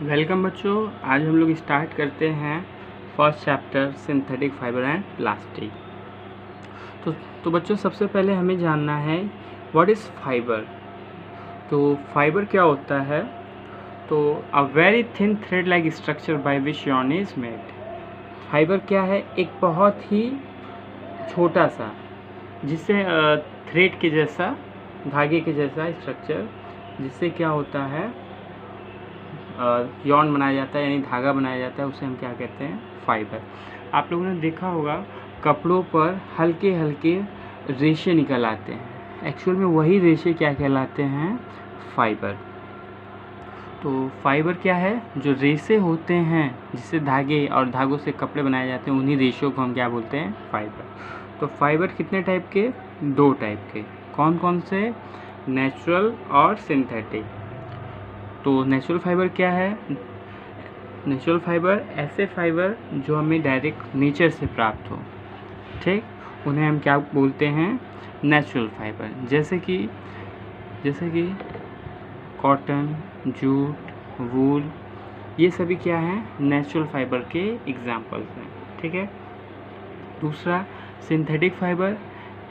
Welcome बच्चों। आज हम लोग स्टार्ट करते हैं first chapter synthetic fibre and plastic. तो बच्चों सबसे पहले हमें जानना है व्हाट इज़ फाइबर। तो फाइबर क्या होता है? तो a very thin thread like structure by which yarn is made. Fibre क्या है? एक बहुत ही छोटा सा, जिससे थ्रेड के जैसा, धागे के जैसा स्ट्रक्चर, जिससे क्या होता है यॉर्न बनाया जाता है, यानी धागा बनाया जाता है, उसे हम क्या कहते हैं? फाइबर। आप लोगों ने देखा होगा कपड़ों पर हल्के हल्के रेशे निकल आते हैं, एक्चुअल में वही रेशे क्या कहलाते हैं? फाइबर। तो फाइबर क्या है? जो रेशे होते हैं जिससे धागे और धागों से कपड़े बनाए जाते हैं, उन्हीं रेशों को हम क्या बोलते हैं? फाइबर। तो फाइबर कितने टाइप के? 2 टाइप के। कौन कौन से? नेचुरल और सिंथेटिक। तो नेचुरल फाइबर क्या है? नेचुरल फाइबर ऐसे फाइबर जो हमें डायरेक्ट नेचर से प्राप्त हो, ठीक, उन्हें हम क्या बोलते हैं? Natural fibre. जैसे कि कॉटन, जूट, वूल, ये सभी क्या हैं? नेचुरल फाइबर के एग्जाम्पल्स हैं, ठीक है। दूसरा सिंथेटिक फाइबर,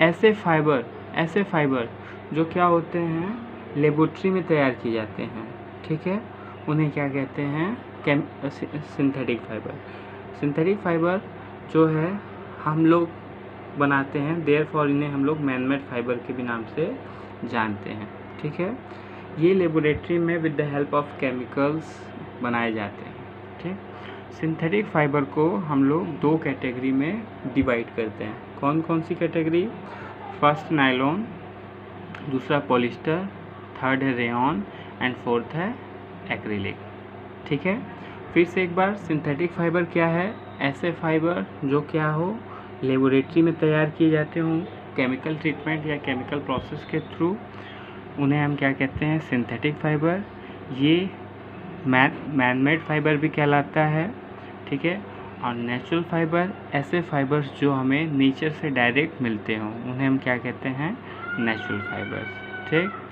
ऐसे फाइबर जो क्या होते हैं? लेबोरेटरी में तैयार किए जाते हैं, ठीक है, उन्हें क्या कहते हैं? Synthetic fibre. सिंथेटिक फाइबर जो है हम लोग बनाते हैं, देयरफॉर इन्हें हम लोग मैन मेड फाइबर के भी नाम से जानते हैं, ठीक है। ये लेबोरेटरी में with the help of chemicals बनाए जाते हैं, ठीक। सिंथेटिक फाइबर को हम लोग 2 कैटेगरी में डिवाइड करते हैं। कौन कौन सी कैटेगरी? फर्स्ट नायलॉन, दूसरा पॉलिस्टर, थर्ड है रेयॉन एंड फोर्थ है एक्रिलिक, ठीक है। फिर से एक बार, सिंथेटिक फाइबर क्या है? ऐसे फाइबर जो क्या हो? लेबोरेटरी में तैयार किए जाते हों केमिकल ट्रीटमेंट या केमिकल प्रोसेस के थ्रू, उन्हें हम क्या कहते हैं? Synthetic fibre. ये मैन मेड फाइबर भी कहलाता है, ठीक है। और नेचुरल फाइबर ऐसे फाइबर्स जो हमें नेचर से डायरेक्ट मिलते हों, उन्हें हम क्या कहते हैं? नेचुरल फाइबर्स, ठीक।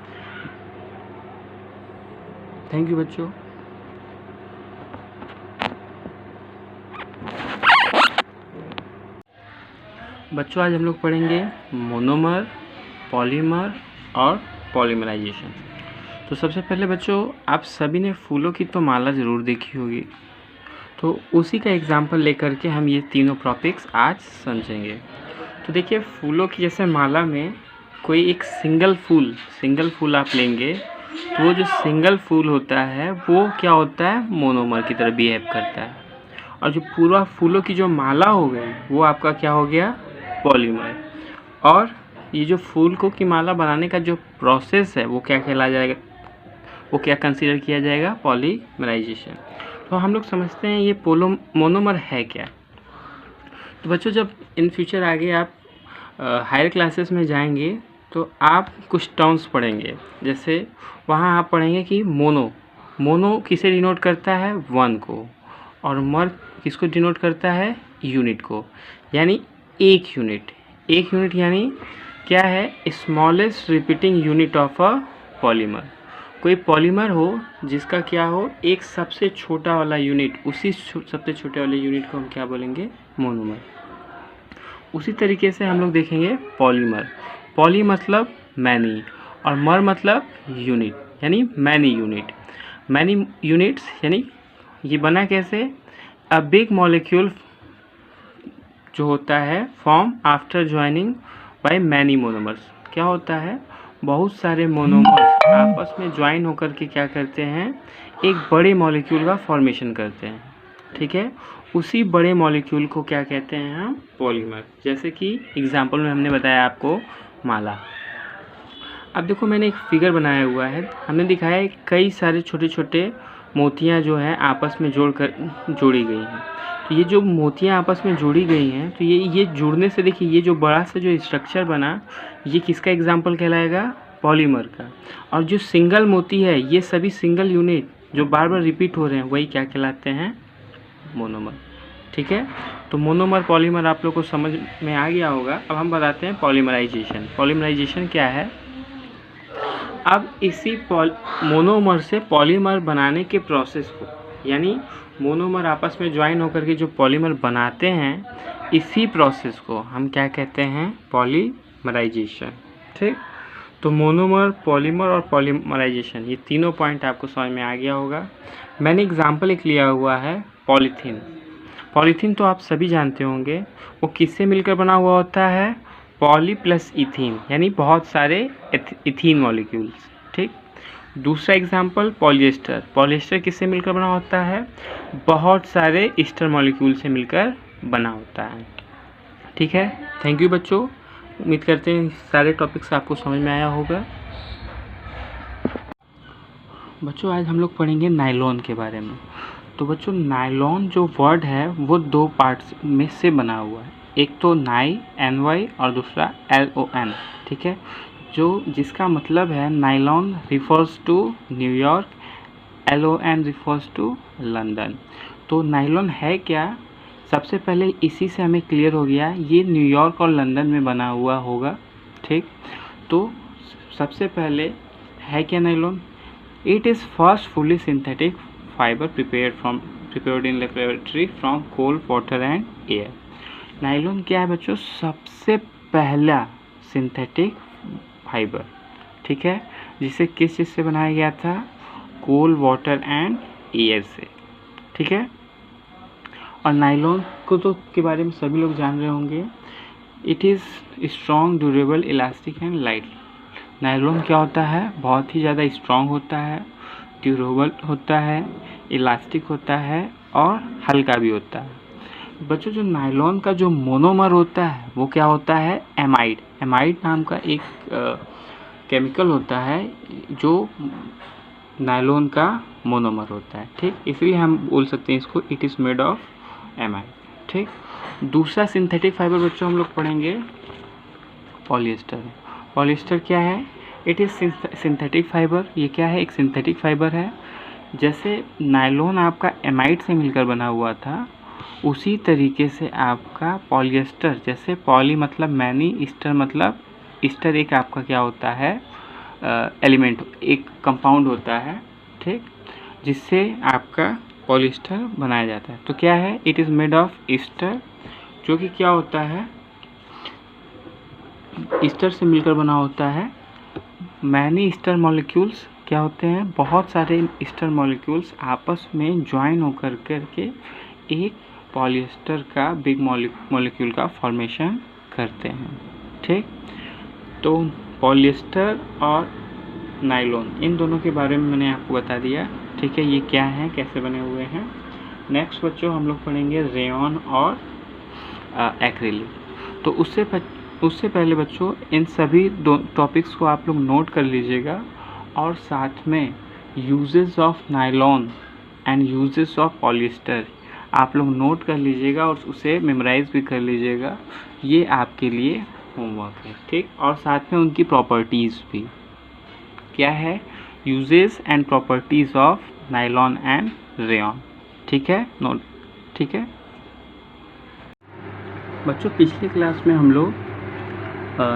थैंक यू बच्चों। आज हम लोग पढ़ेंगे मोनोमर, पॉलीमर और पॉलीमराइजेशन। तो सबसे पहले बच्चों, आप सभी ने फूलों की तो माला ज़रूर देखी होगी, तो उसी का एग्जाम्पल लेकर के हम ये तीनों टॉपिक्स आज समझेंगे। तो देखिए, फूलों की जैसे माला में कोई एक सिंगल फूल आप लेंगे, तो वो जो सिंगल फूल होता है वो क्या होता है? मोनोमर की तरह बिहेव करता है। और जो पूरा फूलों की जो माला हो गई वो आपका क्या हो गया? पॉलीमर। और ये जो फूल को की माला बनाने का जो प्रोसेस है वो क्या कहला जाएगा? वो क्या कंसीडर किया जाएगा? पॉलीमराइजेशन। तो हम लोग समझते हैं ये मोनोमर है क्या। तो बच्चों, जब इन फ्यूचर आगे आप हायर क्लासेस में जाएंगे तो आप कुछ टर्म्स पढ़ेंगे। जैसे वहाँ आप पढ़ेंगे कि मोनो किसे डिनोट करता है? 1 को। और मर किसको डिनोट करता है? यूनिट को। यानी एक यूनिट यानी क्या है? Smallest repeating unit of a polymer. कोई पॉलीमर हो जिसका क्या हो? एक सबसे छोटा वाला यूनिट, उसी सबसे छोटे वाले यूनिट को हम क्या बोलेंगे? मोनोमर। उसी तरीके से हम लोग देखेंगे पॉलीमर। पॉली मतलब मैनी और मर मतलब यूनिट, यानी मैनी यूनिट्स। यानी ये बना कैसे? अ बिग मॉलिक्यूल जो होता है form after joining by many monomers. क्या होता है? बहुत सारे मोनोमर्स आपस में ज्वाइन होकर के क्या करते हैं? एक बड़े मॉलिक्यूल का फॉर्मेशन करते हैं, ठीक है। उसी बड़े मॉलिक्यूल को क्या कहते हैं हम? पॉलीमर। जैसे कि एग्जाम्पल में हमने बताया आपको माला। अब देखो, मैंने एक फिगर बनाया हुआ है, हमने दिखाया है कई सारे छोटे छोटे मोतियाँ जो हैं आपस में जोड़ी गई हैं। तो ये जो मोतियाँ आपस में जोड़ी गई हैं, तो ये जुड़ने से देखिए, ये जो बड़ा सा जो स्ट्रक्चर बना, ये किसका एग्जाम्पल कहलाएगा? पॉलीमर का। और जो सिंगल मोती है, ये सभी सिंगल यूनिट जो बार बार रिपीट हो रहे हैं, वही क्या कहलाते हैं? मोनोमर, ठीक है। तो मोनोमर पॉलीमर आप लोग को समझ में आ गया होगा। अब हम बताते हैं पॉलीमराइजेशन क्या है। अब इसी मोनोमर से पॉलीमर बनाने के प्रोसेस को यानी मोनोमर आपस में ज्वाइन होकर के जो पॉलीमर बनाते हैं, इसी प्रोसेस को हम क्या कहते हैं, पॉलीमराइजेशन। ठीक, तो मोनोमर, पॉलीमर और पॉलीमराइजेशन, ये तीनों पॉइंट आपको समझ में आ गया होगा। मैंने एग्जाम्पल एक लिया हुआ है पॉलीथीन। पॉलीथीन तो आप सभी जानते होंगे, वो किससे मिलकर बना हुआ होता है, पॉली प्लस इथीन, यानी बहुत सारे इथीन मॉलिक्यूल्स। ठीक, दूसरा एग्जाम्पल पॉलिएस्टर। पॉलिएस्टर किससे मिलकर बना होता है, बहुत सारे ईस्टर मॉलिक्यूल से मिलकर बना होता है। ठीक है, थैंक यू बच्चों, उम्मीद करते हैं सारे टॉपिक्स आपको समझ में आया होगा। बच्चों आज हम लोग पढ़ेंगे नायलॉन के बारे में। तो बच्चों नायलॉन जो वर्ड है वो दो पार्ट्स में से बना हुआ है, एक तो नाई NY और दूसरा LON। ठीक है, जो जिसका मतलब है nylon refers to New York, LON refers to London. तो नायलॉन है क्या, सबसे पहले इसी से हमें क्लियर हो गया, ये न्यूयॉर्क और लंदन में बना हुआ होगा। ठीक, तो सबसे पहले है क्या nylon, it is first fully synthetic fibre prepared in laboratory from coal, water and air। Nylon क्या है बच्चों, सबसे पहला सिंथेटिक फाइबर, ठीक है, जिसे किस चीज़ से बनाया गया था, कोल, वाटर एंड एयर से। ठीक है, और नायलॉन को तो के बारे में सभी लोग जान रहे होंगे, it is strong, durable, elastic and light. Nylon क्या होता है, बहुत ही ज़्यादा स्ट्रॉन्ग होता है, ड्यूरेबल होता है, इलास्टिक होता है और हल्का भी होता है। बच्चों जो नायलॉन का जो मोनोमर होता है वो क्या होता है, एमाइड। एमाइड नाम का एक केमिकल होता है जो नायलॉन का मोनोमर होता है। ठीक, इसलिए हम बोल सकते हैं इसको it is made of amide. ठीक, दूसरा सिंथेटिक फाइबर बच्चों हम लोग पढ़ेंगे पॉलिएस्टर। पॉलिएस्टर क्या है, इट इज़ सिंथेटिक फाइबर। ये क्या है, एक सिंथेटिक फाइबर है। जैसे नायलॉन आपका एमाइड से मिलकर बना हुआ था, उसी तरीके से आपका पॉलिएस्टर, जैसे पॉली मतलब मैनी, ईस्टर मतलब ईस्टर, एक आपका क्या होता है, एलिमेंट, एक कंपाउंड होता है। ठीक, जिससे आपका पॉलिएस्टर बनाया जाता है। तो क्या है, it is made of Easter, जो कि क्या होता है, ईस्टर से मिलकर बना होता है। मैनी ईस्टर मॉलिक्यूल्स क्या होते हैं, बहुत सारे ईस्टर मॉलिक्यूल्स आपस में ज्वाइन होकर करके एक पॉलिएस्टर का बिग मॉलिक्यूल का फॉर्मेशन करते हैं। ठीक, तो पॉलिएस्टर और नायलॉन, इन दोनों के बारे में मैंने आपको बता दिया। ठीक है, ये क्या है, कैसे बने हुए हैं। नेक्स्ट बच्चों हम लोग पढ़ेंगे रेयॉन और एक्रिलिक। तो उससे पहले बच्चों इन सभी दो टॉपिक्स को आप लोग नोट कर लीजिएगा, और साथ में uses of nylon and uses of polyester आप लोग नोट कर लीजिएगा और उसे मेमोराइज भी कर लीजिएगा। ये आपके लिए होमवर्क है। ठीक, और साथ में उनकी प्रॉपर्टीज़ भी क्या है, uses and properties of nylon and rayon. ठीक है, नोट। ठीक है बच्चों, पिछले क्लास में हम लोग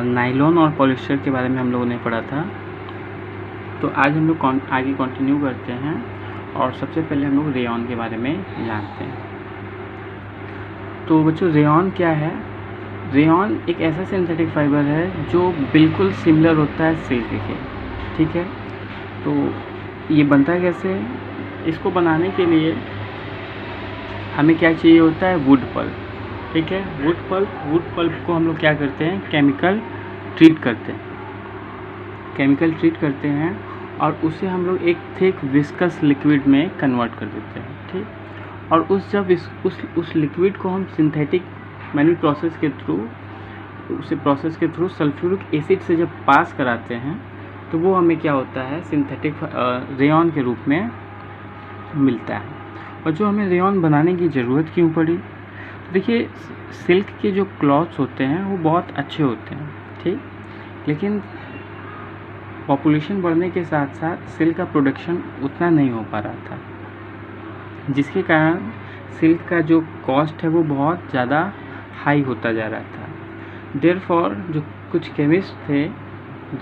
नायलॉन और पॉलिएस्टर के बारे में हम लोगों ने पढ़ा था। तो आज हम लोग आगे कंटिन्यू करते हैं, और सबसे पहले हम लोग रेयॉन के बारे में जानते हैं। तो बच्चों रेयॉन क्या है, रेयॉन एक ऐसा सिंथेटिक फाइबर है जो बिल्कुल सिमिलर होता है सिल्क के। ठीक है, तो ये बनता कैसे, इसको बनाने के लिए हमें क्या चाहिए होता है, वुड पल्प। ठीक है, वुड पल्प को हम लोग क्या करते हैं, केमिकल ट्रीट करते हैं और उसे हम लोग एक थिक विस्कस लिक्विड में कन्वर्ट कर देते हैं। ठीक, और उस लिक्विड को हम सिंथेटिक मैनी प्रोसेस के थ्रू सल्फ्यूरिक एसिड से जब पास कराते हैं, तो वो हमें क्या होता है, सिंथेटिक रेयॉन के रूप में मिलता है। और जो हमें रेयॉन बनाने की ज़रूरत क्यों पड़ी, देखिए सिल्क के जो क्लॉथ्स होते हैं वो बहुत अच्छे होते हैं। ठीक, लेकिन पॉपुलेशन बढ़ने के साथ साथ सिल्क का प्रोडक्शन उतना नहीं हो पा रहा था, जिसके कारण सिल्क का जो कॉस्ट है वो बहुत ज़्यादा हाई होता जा रहा था। देयरफॉर जो कुछ केमिस्ट थे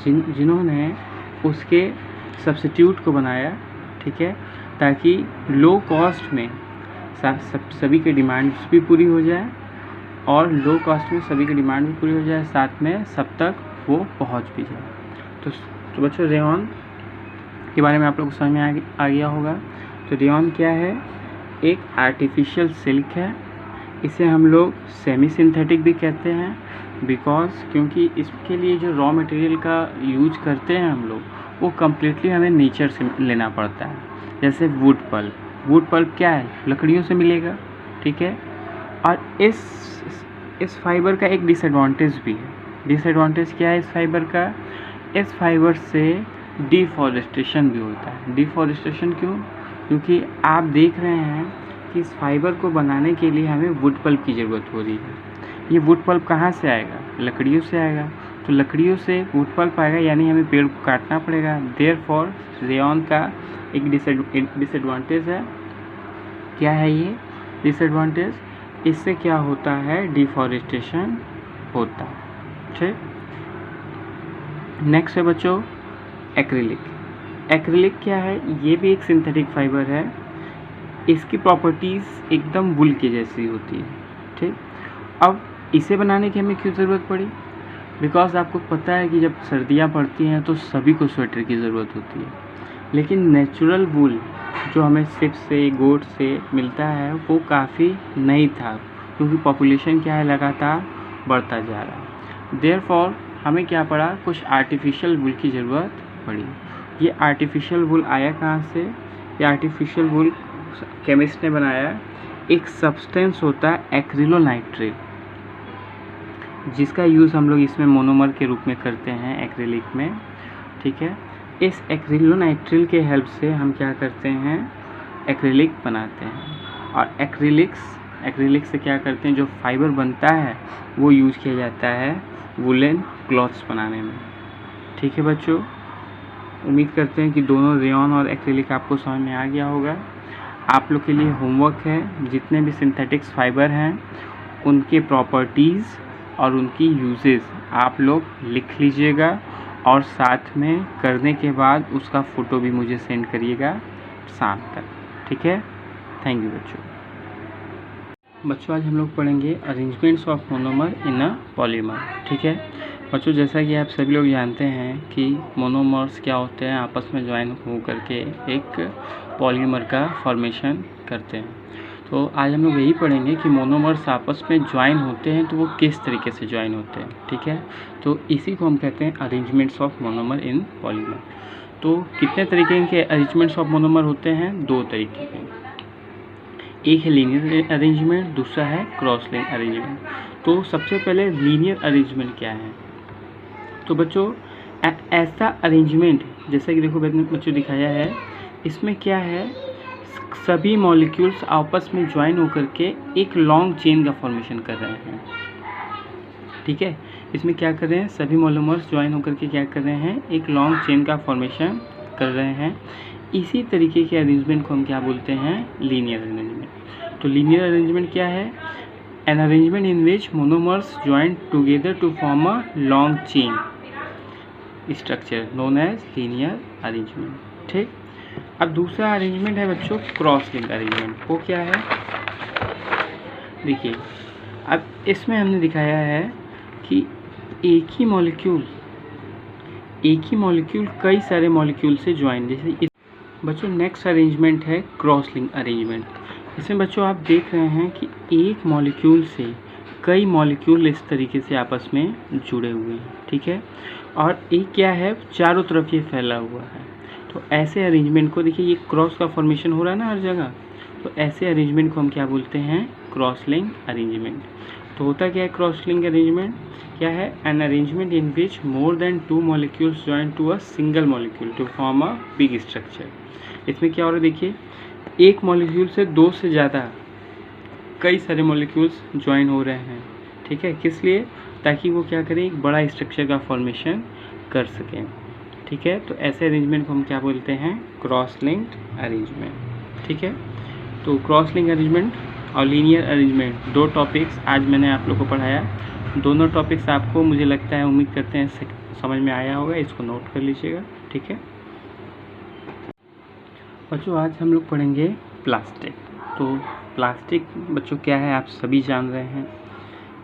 जिन्होंने उसके सब्स्टिट्यूट को बनाया। ठीक है, ताकि लो कॉस्ट में सभी की डिमांड्स भी पूरी हो जाए और लो कॉस्ट में सभी की डिमांड भी पूरी हो जाए, साथ में सब तक वो पहुंच भी जाए। तो बच्चों रेयॉन के बारे में आप लोग को समझ में आ गया होगा। तो रेयॉन क्या है? एक आर्टिफिशियल सिल्क है। इसे हम लोग सेमी सिंथेटिक भी कहते हैं क्योंकि इसके लिए जो रॉ मटेरियल का यूज करते हैं हम लोग, वो कम्प्लीटली हमें नेचर से लेना पड़ता है। जैसे वुड पल्प क्या है? लकड़ियों से मिलेगा, ठीक है। और इस फाइबर का एक डिसएडवांटेज भी है। डिसएडवांटेज क्या है इस फाइबर का? इस फाइबर से डिफॉरेस्टेशन भी होता है। डिफॉरेस्टेशन क्यों? क्योंकि आप देख रहे हैं कि इस फाइबर को बनाने के लिए हमें वुड पल्प की ज़रूरत हो रही है। ये वुड पल्प कहाँ से आएगा? लकड़ियों से आएगा। तो लकड़ियों से वुड पल्प आएगा, यानी हमें पेड़ को काटना पड़ेगा। देयरफॉर रेयॉन का एक डिसएडवांटेज है। क्या है ये डिसएडवांटेज? इससे क्या होता है? डिफॉरेस्टेशन होता है, ठीक। नेक्स्ट है बच्चों एक्रिलिक। एक्रिलिक क्या है? ये भी एक सिंथेटिक फाइबर है। इसकी प्रॉपर्टीज़ एकदम वुल के जैसी होती है, ठीक। अब इसे बनाने की हमें क्यों ज़रूरत पड़ी? बिकॉज आपको पता है कि जब सर्दियाँ पड़ती हैं तो सभी को स्वेटर की ज़रूरत होती है, लेकिन नेचुरल वुल जो हमें शिप से, गोट से मिलता है, वो काफ़ी नहीं था, क्योंकि पॉपुलेशन क्या है, लगातार बढ़ता जा रहा है। देयरफॉर हमें क्या पड़ा? कुछ आर्टिफिशियल वुल की ज़रूरत पड़ी। ये आर्टिफिशियल वुल आया कहाँ से? ये आर्टिफिशियल वुल केमिस्ट ने बनाया। एक सब्सटेंस होता है एक्रिलोनाइट्रिल, जिसका यूज़ हम लोग इसमें मोनोमर के रूप में करते हैं एक्रिलिक में, ठीक है। इस एक्रिलोनाइट्रिल के हेल्प से हम क्या करते हैं? एक्रिलिक बनाते हैं। और एक्रिलिक से क्या करते हैं? जो फाइबर बनता है वो यूज़ किया जाता है वुलन क्लॉथ्स बनाने में, ठीक है बच्चों। उम्मीद करते हैं कि दोनों रेयॉन और एक्रिलिक आपको समझ में आ गया होगा। आप लोग के लिए होमवर्क है, जितने भी सिंथेटिक्स फाइबर हैं उनके प्रॉपर्टीज़ और उनकी यूजेस आप लोग लिख लीजिएगा, और साथ में करने के बाद उसका फ़ोटो भी मुझे सेंड करिएगा शाम तक, ठीक है। थैंक यू बच्चों। आज हम लोग पढ़ेंगे arrangements of monomer in a polymer, ठीक है बच्चों। जैसा कि आप सभी लोग जानते हैं कि मोनोमर्स क्या होते हैं, आपस में ज्वाइन हो करके एक पॉलीमर का फॉर्मेशन करते हैं। तो आज हम लोग यही पढ़ेंगे कि मोनोमर्स आपस में ज्वाइन होते हैं तो वो किस तरीके से ज्वाइन होते हैं, ठीक है। तो इसी को हम कहते हैं arrangements of monomer in polymer. तो कितने तरीके के अरेंजमेंट्स ऑफ मोनोमर होते हैं? 2 तरीके के। एक है लीनियर अरेंजमेंट, दूसरा है क्रॉस लिंक अरेंजमेंट। तो सबसे पहले लीनियर अरेंजमेंट क्या है? तो बच्चों ऐसा अरेंजमेंट, जैसा कि देखो बच्चों दिखाया है, इसमें क्या है, सभी मॉलिक्यूल्स आपस में ज्वाइन होकर के एक लॉन्ग चेन का फॉर्मेशन कर रहे हैं, ठीक है। इसमें क्या कर रहे हैं? सभी मोनोमर्स ज्वाइन होकर के क्या कर रहे हैं? एक लॉन्ग चेन का फॉर्मेशन कर रहे हैं। इसी तरीके के अरेंजमेंट को हम क्या बोलते हैं? Linear arrangement. तो लीनियर अरेंजमेंट क्या है? An arrangement in which monomers join together to form a long chain structure known as linear arrangement, ठीक। अब दूसरा अरेंजमेंट है बच्चों क्रॉस लिंक अरेंजमेंट। वो क्या है? देखिए, अब इसमें हमने दिखाया है कि एक ही मॉलिक्यूल कई सारे मॉलिक्यूल से ज्वाइन, जैसे इस बच्चों नेक्स्ट अरेंजमेंट है क्रॉस लिंक अरेंजमेंट। इसमें बच्चों आप देख रहे हैं कि एक मॉलिक्यूल से कई मॉलिक्यूल इस तरीके से आपस में जुड़े हुए हैं, ठीक है। और एक क्या है? चारों तरफ ये फैला हुआ है। तो ऐसे अरेंजमेंट को देखिए, ये क्रॉस का फॉर्मेशन हो रहा है ना हर जगह, तो ऐसे अरेंजमेंट को हम क्या बोलते हैं? Cross link arrangement. तो होता क्या है क्रॉस लिंक अरेंजमेंट? क्या है? An arrangement in which more than 2 molecules join to a single molecule to form a big structure. इसमें क्या हो रहा है? देखिए, एक मॉलिक्यूल से 2 से ज़्यादा कई सारे मॉलिक्यूल्स ज्वाइन हो रहे हैं, ठीक है। किस लिए? ताकि वो क्या करें? एक बड़ा स्ट्रक्चर का फॉर्मेशन कर सकें, ठीक है। तो ऐसे अरेंजमेंट को हम क्या बोलते हैं? क्रॉस लिंक्ड अरेंजमेंट, ठीक है। तो क्रॉस लिंक अरेंजमेंट और लीनियर अरेंजमेंट 2 टॉपिक्स आज मैंने आप लोग को पढ़ाया। दोनों टॉपिक्स आपको, मुझे लगता है, उम्मीद करते हैं समझ में आया होगा। इसको नोट कर लीजिएगा, ठीक है। बच्चों आज हम लोग पढ़ेंगे प्लास्टिक। तो प्लास्टिक बच्चों क्या है आप सभी जान रहे हैं,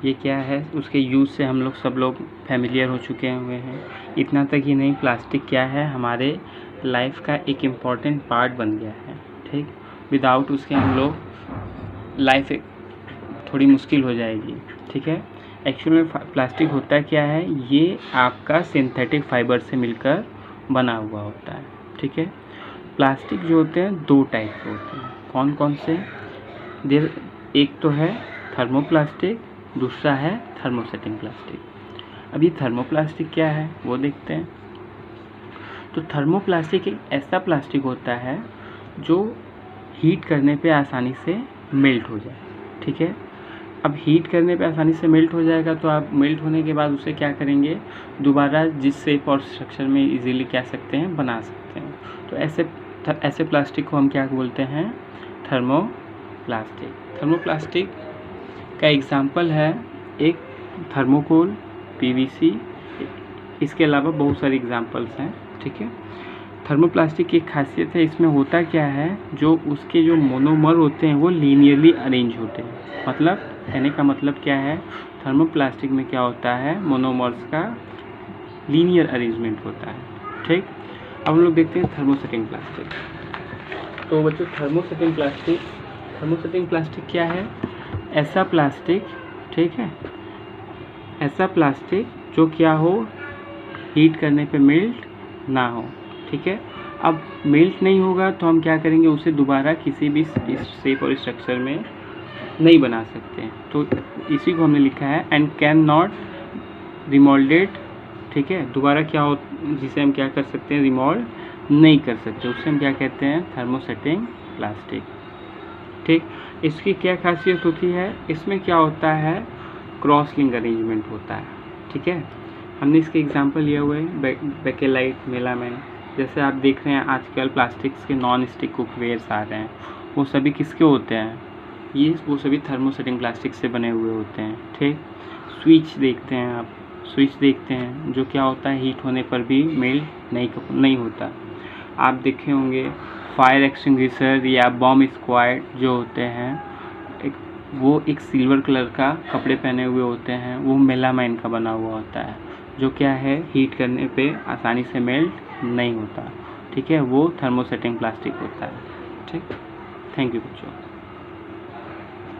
ये क्या है, उसके यूज़ से हम लोग सब लोग फैमिलियर हो चुके हुए हैं। इतना तक ही नहीं, प्लास्टिक क्या है हमारे लाइफ का एक इम्पॉर्टेंट पार्ट बन गया है। ठीक, विदाउट उसके हम लोग लाइफ थोड़ी मुश्किल हो जाएगी। ठीक है, एक्चुअल में प्लास्टिक होता क्या है, ये आपका सिंथेटिक फाइबर से मिलकर बना हुआ होता है। ठीक है, प्लास्टिक जो होते हैं दो टाइप के होते हैं। कौन कौन से? एक तो है थर्मोप्लास्टिक, दूसरा है थर्मोसेटिंग प्लास्टिक। अब ये थर्मोप्लास्टिक क्या है वो देखते हैं। तो थर्मोप्लास्टिक एक ऐसा प्लास्टिक होता है जो हीट करने पे आसानी से मेल्ट हो जाए। ठीक है, अब हीट करने पे आसानी से मेल्ट हो जाएगा तो आप मेल्ट होने के बाद उसे क्या करेंगे, दोबारा जिस शेप और स्ट्रक्चर में इजीली कह सकते हैं बना सकते हैं। तो ऐसे प्लास्टिक को हम क्या बोलते हैं, थर्मोप्लास्टिक। थर्मोप्लास्टिक का एग्जाम्पल है एक थर्मोकोल, पीवीसी, इसके अलावा बहुत सारे एग्जाम्पल्स हैं। ठीक है, थर्मोप्लास्टिक की एक खासियत है, इसमें होता क्या है, जो उसके जो मोनोमर होते हैं वो लीनियरली अरेंज होते हैं। मतलब कहने का मतलब क्या है, थर्मोप्लास्टिक में क्या होता है, मोनोमर्स का लीनियर अरेंजमेंट होता है। ठीक, अब हम लोग देखते हैं थर्मोसेटिंग प्लास्टिक। तो बच्चों थर्मोसेटिंग प्लास्टिक क्या है, ऐसा प्लास्टिक, ठीक है, ऐसा प्लास्टिक जो क्या हो, हीट करने पे मेल्ट ना हो। ठीक है, अब मेल्ट नहीं होगा तो हम क्या करेंगे, उसे दोबारा किसी भी शेप और स्ट्रक्चर में नहीं बना सकते हैं। तो इसी को हमने लिखा है एंड कैन नॉट रिमोल्डेड। ठीक है, दोबारा क्या हो, जिसे हम क्या कर सकते हैं, रिमोल्ड नहीं कर सकते, उससे हम क्या कहते हैं, थर्मोसेटिंग प्लास्टिक। ठीक, इसकी क्या खासियत होती है, इसमें क्या होता है, क्रॉस लिंक अरेंजमेंट होता है। ठीक है, हमने इसके एग्जांपल लिए हुए बेकेलाइट, मेलामाइन। जैसे आप देख रहे हैं आजकल प्लास्टिक्स के नॉन स्टिक कुकवेयर्स आ रहे हैं, वो सभी किसके होते हैं, वो सभी थर्मोसेटिंग प्लास्टिक से बने हुए होते हैं। ठीक, स्विच देखते हैं आप, स्विच देखते हैं जो क्या होता है, हीट होने पर भी मेल्ट नहीं होता। आप देखे होंगे फायर एक्सटिंग्विशर या बॉम्ब स्क्वाड जो होते हैं, वो एक सिल्वर कलर का कपड़े पहने हुए होते हैं, वो मेलामाइन का बना हुआ होता है, जो क्या है, हीट करने पे आसानी से मेल्ट नहीं होता। ठीक है, वो थर्मोसेटिंग प्लास्टिक होता है। ठीक, थैंक यू बच्चों।